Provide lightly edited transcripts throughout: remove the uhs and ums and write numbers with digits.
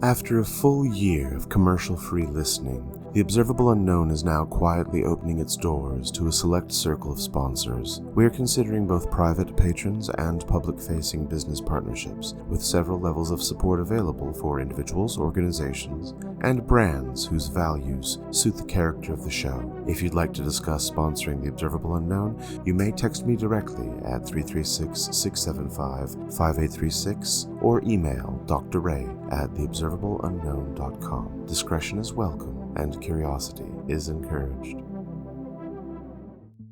After a full year of commercial-free listening, the Observable Unknown is now quietly opening its doors to a select circle of sponsors. We are considering both private patrons and public-facing business partnerships, with several levels of support available for individuals, organizations, and brands whose values suit the character of the show. If you'd like to discuss sponsoring the Observable Unknown, you may text me directly at 336-675-5836 or email Dr. Ray at theobservableunknown.com. Discretion is welcome, and curiosity is encouraged.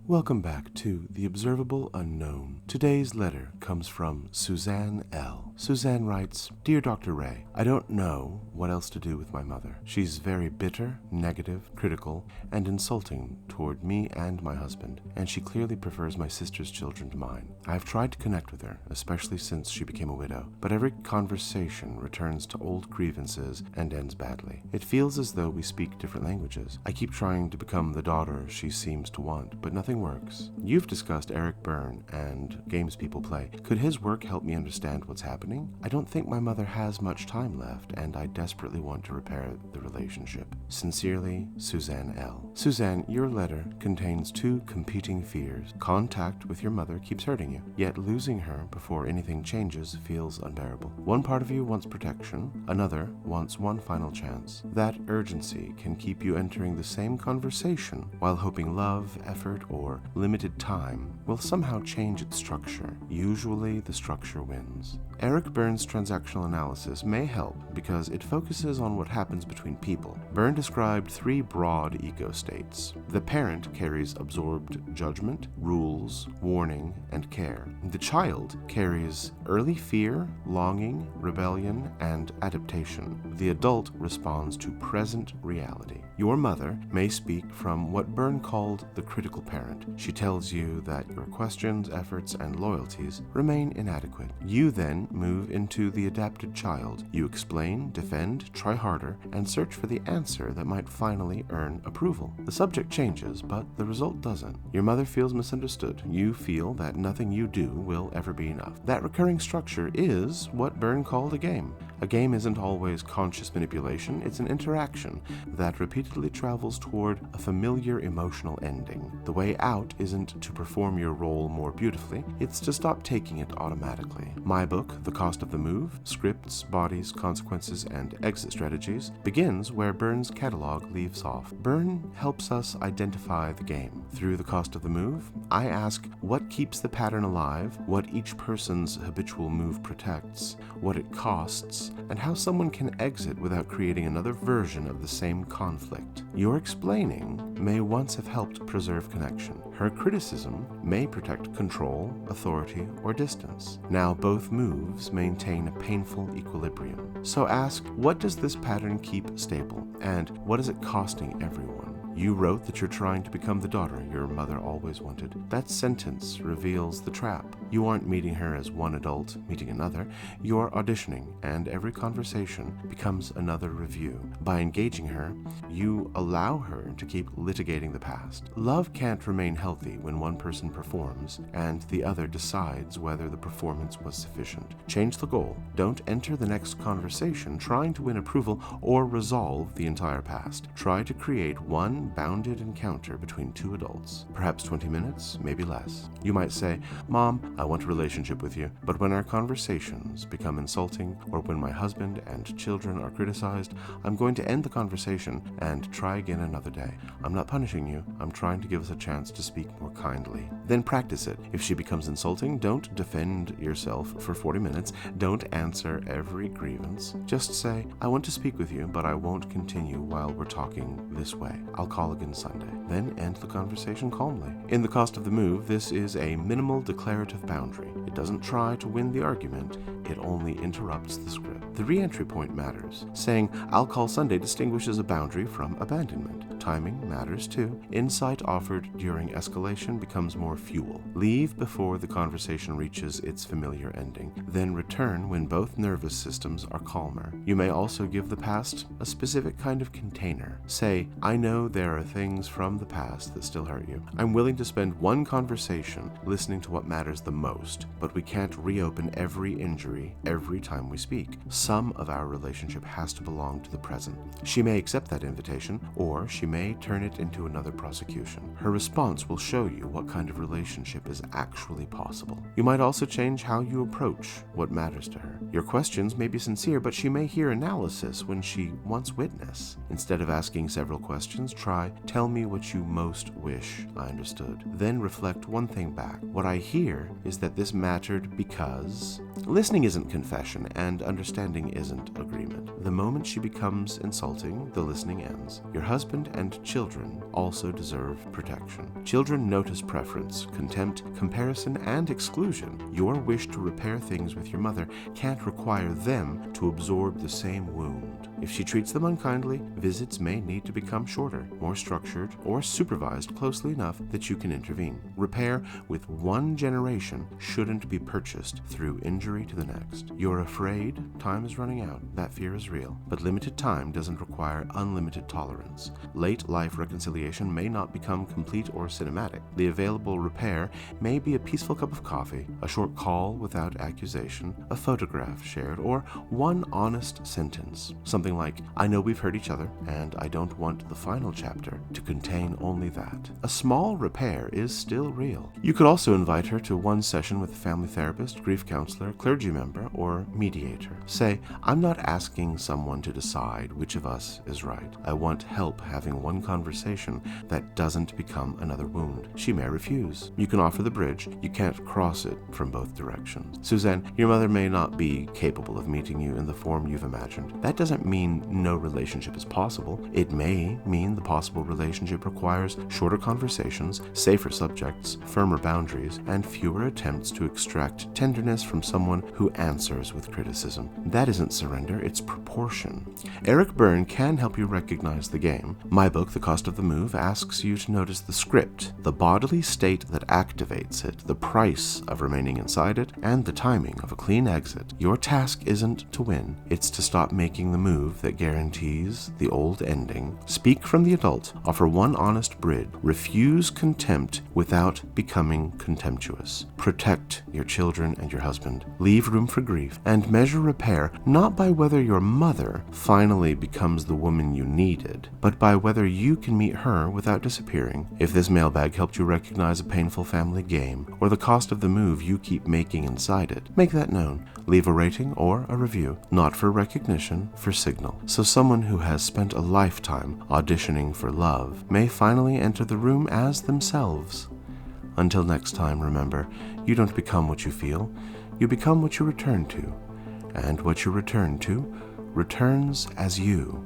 Welcome back to The Observable Unknown. Today's letter comes from Suzanne L. Suzanne writes, "Dear Dr. Ray, I don't know what else to do with my mother. She's very bitter, negative, critical, and insulting toward me and my husband, and she clearly prefers my sister's children to mine. I've tried to connect with her, especially since she became a widow, but every conversation returns to old grievances and ends badly. It feels as though we speak different languages. I keep trying to become the daughter she seems to want, but nothing works. You've discussed Eric Berne and games people play. Could his work help me understand what's happening? I don't think my mother has much time left, and I desperately want to repair the relationship. Sincerely, Suzanne L." Suzanne, your letter contains two competing fears. Contact with your mother keeps hurting you, yet losing her before anything changes feels unbearable. One part of you wants protection, another wants one final chance. That urgency can keep you entering the same conversation while hoping love, effort, or limited time will somehow change its structure. Usually, the structure wins. Eric Berne's transactional analysis may help because it focuses on what happens between people. Berne described three broad ego states. The parent carries absorbed judgment, rules, warning, and care. The child carries early fear, longing, rebellion, and adaptation. The adult responds to present reality. Your mother may speak from what Berne called the critical parent. She tells you that your questions, efforts, and loyalties remain inadequate. You then move into the adapted child. You explain, defend, try harder, and search for the answer that might finally earn approval. The subject changes, but the result doesn't. Your mother feels misunderstood. You feel that nothing you do will ever be enough. That recurring structure is what Berne called a game. A game isn't always conscious manipulation, it's an interaction that repeatedly travels toward a familiar emotional ending. The way out isn't to perform your role more beautifully, it's to stop taking it automatically. My book, The Cost of the Move, Scripts, Bodies, Consequences, and Exit Strategies, begins where Berne's catalog leaves off. Berne helps us identify the game. Through The Cost of the Move, I ask what keeps the pattern alive, what each person's habitual move protects, what it costs, and how someone can exit without creating another version of the same conflict. Your explaining may once have helped preserve connection. Her criticism may protect control, authority, or distance. Now both moves maintain a painful equilibrium. So ask, what does this pattern keep stable, and what is it costing everyone? You wrote that you're trying to become the daughter your mother always wanted. That sentence reveals the trap. You aren't meeting her as one adult meeting another. You're auditioning, and every conversation becomes another review. By engaging her, you allow her to keep litigating the past. Love can't remain healthy when one person performs and the other decides whether the performance was sufficient. Change the goal. Don't enter the next conversation trying to win approval or resolve the entire past. Try to create one bounded encounter between two adults, perhaps 20 minutes, maybe less. You might say, "Mom, I want a relationship with you, but when our conversations become insulting or when my husband and children are criticized, I'm going to end the conversation and try again another day. I'm not punishing you, I'm trying to give us a chance to speak more kindly." Then practice it. If she becomes insulting, don't defend yourself for 40 minutes. Don't answer every grievance. Just say, "I want to speak with you, but I won't continue while we're talking this way. I'll call again Sunday." Then end the conversation calmly. In The Cost of the Move, this is a minimal declarative boundary. It doesn't try to win the argument, it only interrupts the script. The re-entry point matters. Saying, "I'll call Sunday" distinguishes a boundary from abandonment. timing matters too. Insight offered during escalation becomes more fuel. Leave before the conversation reaches its familiar ending. Then return when both nervous systems are calmer. You may also give the past a specific kind of container. Say, I know there are things from the past that still hurt you. I'm willing to spend one conversation listening to what matters the most, but we can't reopen every injury every time we speak. Some of our relationship has to belong to the present. She may accept that invitation, or she may turn it into another prosecution. Her response will show you what kind of relationship is actually possible. You might also change how you approach what matters to her. Your questions may be sincere, but she may hear analysis when she wants witness. Instead of asking several questions, try, tell me what you most wish I understood. Then reflect one thing back. What I hear is that this mattered because... Listening isn't confession, and understanding isn't agreement. The moment she becomes insulting, the listening ends. Your husband and children also deserve protection. Children notice preference, contempt, comparison, and exclusion. Your wish to repair things with your mother can't require them to absorb the same wound. If she treats them unkindly, visits may need to become shorter, more structured, or supervised closely enough that you can intervene. Repair with one generation shouldn't be purchased through injury to the next. You're afraid time is running out. That fear is real, but limited time doesn't require unlimited tolerance. Late life reconciliation may not become complete or cinematic. The available repair may be a peaceful cup of coffee, a short call without accusation, a photograph shared, or one honest sentence. Something like, I know we've hurt each other, and I don't want the final chapter to contain only that. A small repair is still real. You could also invite her to one session with a family therapist, grief counselor, clergy member, or mediator. Say, I'm not asking someone to decide which of us is right. I want help having one conversation that doesn't become another wound. She may refuse. You can offer the bridge. You can't cross it from both directions. Suzanne, your mother may not be capable of meeting you in the form you've imagined. That doesn't mean no relationship is possible. It may mean the possible relationship requires shorter conversations, safer subjects, firmer boundaries, and fewer attempts to extract tenderness from someone who answers with criticism. That isn't surrender, it's proportion. Eric Berne can help you recognize the game. My book, The Cost of the Move, asks you to notice the script, the bodily state that activates it, the price of remaining inside it, and the timing of a clean exit. Your task isn't to win, it's to stop making the move that guarantees the old ending. Speak from the adult. Offer one honest bridge. Refuse contempt without becoming contemptuous. Protect your children and your husband. Leave room for grief. And measure repair not by whether your mother finally becomes the woman you needed, but by whether you can meet her without disappearing. If this mailbag helped you recognize a painful family game, or the cost of the move you keep making inside it, make that known. Leave a rating or a review, not for recognition, for signal. So someone who has spent a lifetime auditioning for love may finally enter the room as themselves. Until next time, remember, you don't become what you feel, you become what you return to. And what you return to returns as you.